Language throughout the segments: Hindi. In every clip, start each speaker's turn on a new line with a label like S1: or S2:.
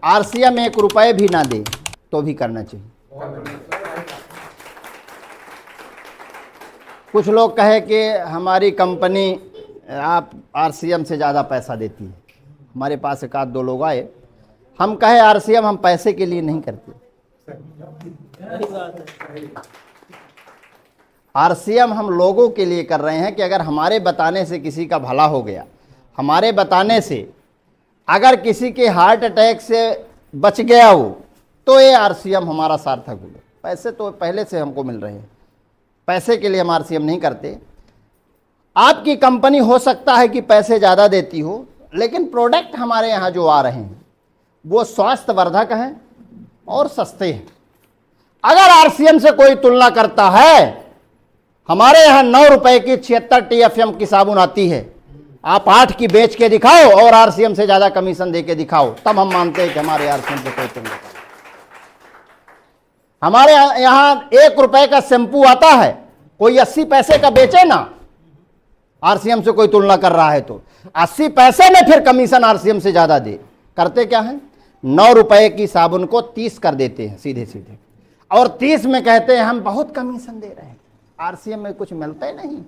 S1: आरसीएम 1 रुपये भी ना दे तो भी करना चाहिए। कुछ लोग कहे कि हमारी कंपनी आप आरसीएम से ज़्यादा पैसा देती है। हमारे पास एक आध दो लोग आए, हम कहे आरसीएम हम पैसे के लिए नहीं करते। आरसीएम हम लोगों के लिए कर रहे हैं कि अगर हमारे बताने से किसी का भला हो गया, हमारे बताने से अगर किसी के हार्ट अटैक से बच गया हो, तो ये आरसीएम हमारा सार्थक हो गया। पैसे तो पहले से हमको मिल रहे हैं, पैसे के लिए हम आरसीएम नहीं करते। आपकी कंपनी हो सकता है कि पैसे ज़्यादा देती हो, लेकिन प्रोडक्ट हमारे यहाँ जो आ रहे हैं वो स्वास्थ्यवर्धक हैं और सस्ते हैं। अगर आरसीएम से कोई तुलना करता है, हमारे यहाँ 9 रुपए की 76 TFM की साबुन आती है, आप 8 की बेच के दिखाओ और आरसीएम से ज़्यादा कमीशन दे के दिखाओ, तब हम मानते हैं कि हमारे आरसीएम से कोई तुलना करता है। हमारे यहाँ 1 रुपए का शैम्पू आता है, कोई 80 पैसे का बेचे ना, आरसीएम से कोई तुलना कर रहा है तो 80 पैसे में फिर कमीशन आरसीएम से ज्यादा दे। करते क्या है, 9 रुपए की साबुन को 30 कर देते हैं सीधे सीधे, और 30 में कहते हैं हम बहुत कमीशन दे रहे हैं। आरसीएम में कुछ मिलता ही नहीं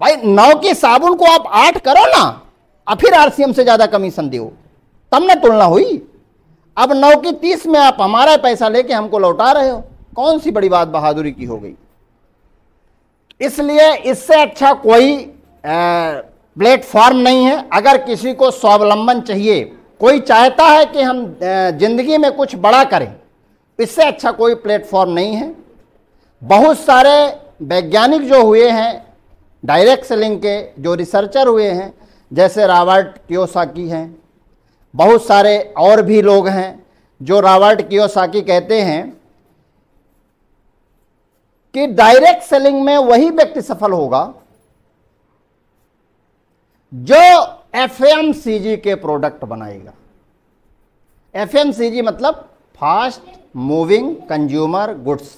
S1: भाई। 9 की साबुन को आप 8 करो ना, और फिर आरसीएम से ज्यादा कमीशन दो, तब ना तुलना हुई। अब 9 की 30 में आप हमारा पैसा लेके हमको लौटा रहे हो, कौन सी बड़ी बात बहादुरी की हो गई। इसलिए इससे अच्छा कोई प्लेटफॉर्म नहीं है। अगर किसी को स्वावलंबन चाहिए, कोई चाहता है कि हम जिंदगी में कुछ बड़ा करें, इससे अच्छा कोई प्लेटफॉर्म नहीं है। बहुत सारे वैज्ञानिक जो हुए हैं डायरेक्ट सेलिंग के, जो रिसर्चर हुए हैं, जैसे रॉबर्ट कियोसाकी हैं, बहुत सारे और भी लोग हैं जो रॉबर्ट कियोसाकी कहते हैं कि डायरेक्ट सेलिंग में वही व्यक्ति सफल होगा जो एफएमसीजी के प्रोडक्ट बनाएगा। एफएमसीजी मतलब फास्ट मूविंग कंज्यूमर गुड्स,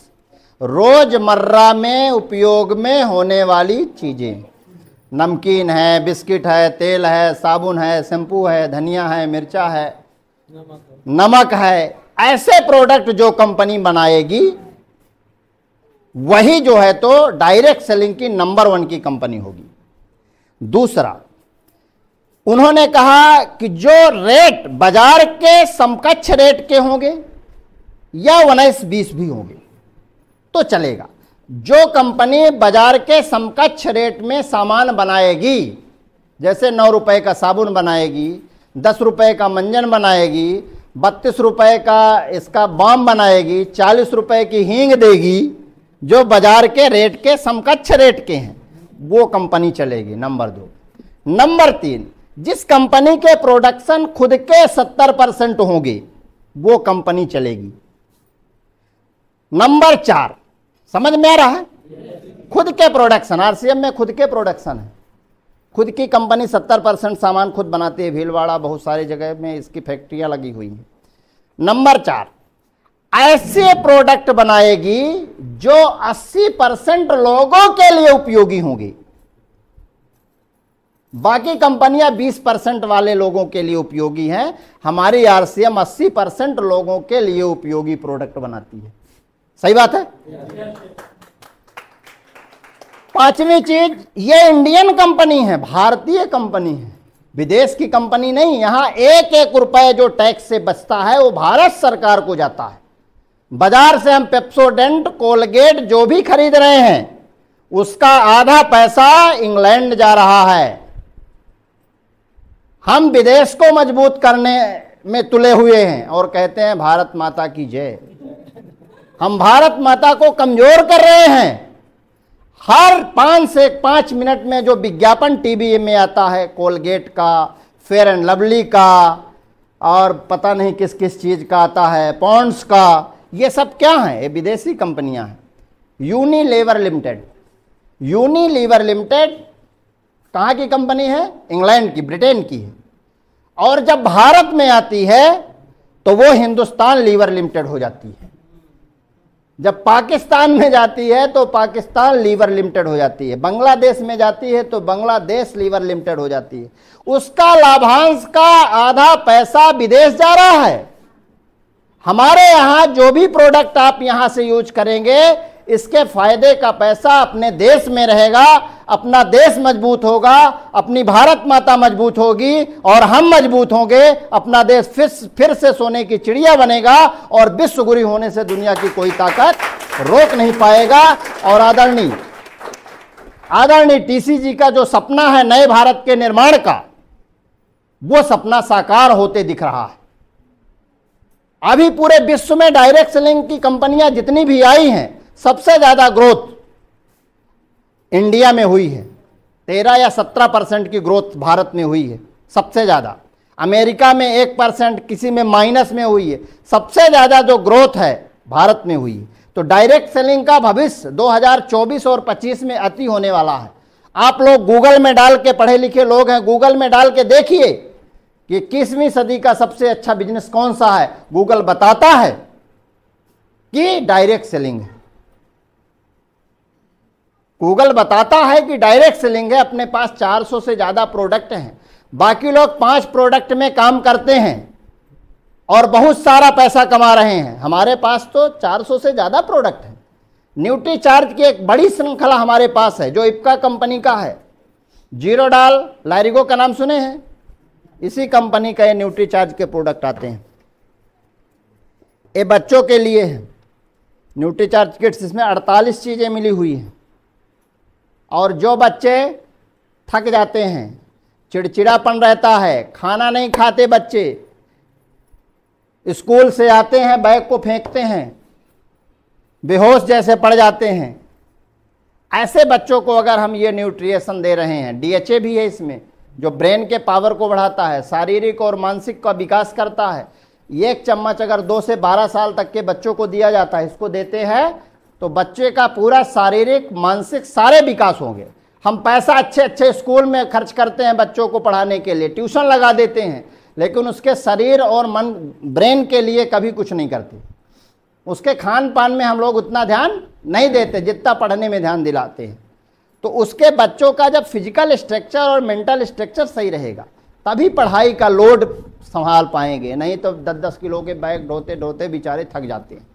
S1: रोजमर्रा में उपयोग में होने वाली चीजें। नमकीन है, बिस्किट है, तेल है, साबुन है, शैम्पू है, धनिया है, मिर्चा है, नमक है, ऐसे प्रोडक्ट जो कंपनी बनाएगी वही जो है तो डायरेक्ट सेलिंग की नंबर 1 की कंपनी होगी। दूसरा, उन्होंने कहा कि जो रेट बाजार के समकक्ष रेट के होंगे या 19-20 भी होंगे तो चलेगा। जो कंपनी बाजार के समकक्ष रेट में सामान बनाएगी, जैसे 9 रुपए का साबुन बनाएगी, 10 रुपए का मंजन बनाएगी, 32 रुपए का इसका बाम बनाएगी, 40 रुपए की हींग देगी, जो बाजार के रेट के समकक्ष रेट के हैं, वो कंपनी चलेगी। नंबर 2। नंबर 3, जिस कंपनी के प्रोडक्शन खुद के 70% होंगे वो कंपनी चलेगी। नंबर 4, समझ में आ रहा है, खुद के प्रोडक्शन। आरसीएम में खुद के प्रोडक्शन है, खुद की कंपनी 70% सामान खुद बनाती है। भीलवाड़ा बहुत सारी जगह में इसकी फैक्ट्रियां लगी हुई हैं। नंबर 4, ऐसे प्रोडक्ट बनाएगी जो 80% लोगों के लिए उपयोगी होंगी। बाकी कंपनियां 20% वाले लोगों के लिए उपयोगी हैं, हमारी आरसीएम 80% लोगों के लिए उपयोगी प्रोडक्ट बनाती है। सही बात है। 5वीं चीज, ये इंडियन कंपनी है, भारतीय कंपनी है, विदेश की कंपनी नहीं। यहां 1-1 रुपए जो टैक्स से बचता है वो भारत सरकार को जाता है। बाजार से हम पेप्सोडेंट, कोलगेट जो भी खरीद रहे हैं उसका आधा पैसा इंग्लैंड जा रहा है। हम विदेश को मजबूत करने में तुले हुए हैं और कहते हैं भारत माता की जय। हम भारत माता को कमजोर कर रहे हैं। हर 5 से 5 मिनट में जो विज्ञापन टीवी में आता है, कोलगेट का, फेयर एंड लवली का, और पता नहीं किस किस चीज का आता है, पॉन्ड्स का, ये सब क्या है? ये विदेशी कंपनियां हैं। यूनिलीवर लिमिटेड, यूनिलीवर लिमिटेड कहाँ की कंपनी है? इंग्लैंड की, ब्रिटेन की है। और जब भारत में आती है तो वो हिंदुस्तान लीवर लिमिटेड हो जाती है। जब पाकिस्तान में जाती है तो पाकिस्तान लीवर लिमिटेड हो जाती है, बांग्लादेश में जाती है तो बांग्लादेश लीवर लिमिटेड हो जाती है। उसका लाभांश का आधा पैसा विदेश जा रहा है। हमारे यहां जो भी प्रोडक्ट आप यहां से यूज करेंगे, इसके फायदे का पैसा अपने देश में रहेगा, अपना देश मजबूत होगा, अपनी भारत माता मजबूत होगी और हम मजबूत होंगे। अपना देश फिर से सोने की चिड़िया बनेगा और विश्व गुरु होने से दुनिया की कोई ताकत रोक नहीं पाएगा। और आदरणीय टीसी जी का जो सपना है नए भारत के निर्माण का, वो सपना साकार होते दिख रहा है। अभी पूरे विश्व में डायरेक्ट सेलिंग की कंपनियां जितनी भी आई हैं, सबसे ज्यादा ग्रोथ इंडिया में हुई है। 13 या 17% की ग्रोथ भारत में हुई है, सबसे ज्यादा। अमेरिका में 1%, किसी में माइनस में हुई है। सबसे ज्यादा जो ग्रोथ है भारत में हुई है। तो डायरेक्ट सेलिंग का भविष्य 2024 और 25 में अति होने वाला है। आप लोग गूगल में डाल के, पढ़े लिखे लोग हैं, गूगल में डाल के देखिए कि 21वीं सदी का सबसे अच्छा बिजनेस कौन सा है। गूगल बताता है कि डायरेक्ट सेलिंग है। गूगल बताता है कि डायरेक्ट सेलिंग है। अपने पास 400 से ज्यादा प्रोडक्ट हैं, बाकी लोग 5 प्रोडक्ट में काम करते हैं और बहुत सारा पैसा कमा रहे हैं। हमारे पास तो 400 से ज्यादा प्रोडक्ट हैं। न्यूट्रीचार्ज की एक बड़ी श्रृंखला हमारे पास है जो इप्का कंपनी का है। जीरोडाल, लैरिगो का नाम सुने हैं, इसी कंपनी का ये न्यूट्रीचार्ज के प्रोडक्ट आते हैं। ये बच्चों के लिए है न्यूट्रीचार्ज किट्स, इसमें 48 चीजें मिली हुई हैं। और जो बच्चे थक जाते हैं, चिड़चिड़ापन रहता है, खाना नहीं खाते बच्चे, स्कूल से आते हैं बैग को फेंकते हैं, बेहोश जैसे पड़ जाते हैं, ऐसे बच्चों को अगर हम ये न्यूट्रिएशन दे रहे हैं, डीएचए भी है इसमें जो ब्रेन के पावर को बढ़ाता है, शारीरिक और मानसिक का विकास करता है। ये 1 चम्मच अगर 2 से 12 साल तक के बच्चों को दिया जाता है, इसको देते हैं तो बच्चे का पूरा शारीरिक मानसिक सारे विकास होंगे। हम पैसा अच्छे स्कूल में खर्च करते हैं बच्चों को पढ़ाने के लिए, ट्यूशन लगा देते हैं, लेकिन उसके शरीर और मन, ब्रेन के लिए कभी कुछ नहीं करते। उसके खान पान में हम लोग उतना ध्यान नहीं देते जितना पढ़ने में ध्यान दिलाते हैं। तो उसके बच्चों का जब फिजिकल स्ट्रक्चर और मेंटल स्ट्रक्चर सही रहेगा, तभी पढ़ाई का लोड संभाल पाएंगे। नहीं तो 10-10 किलो के बैग ढोते ढोते बेचारे थक जाते हैं।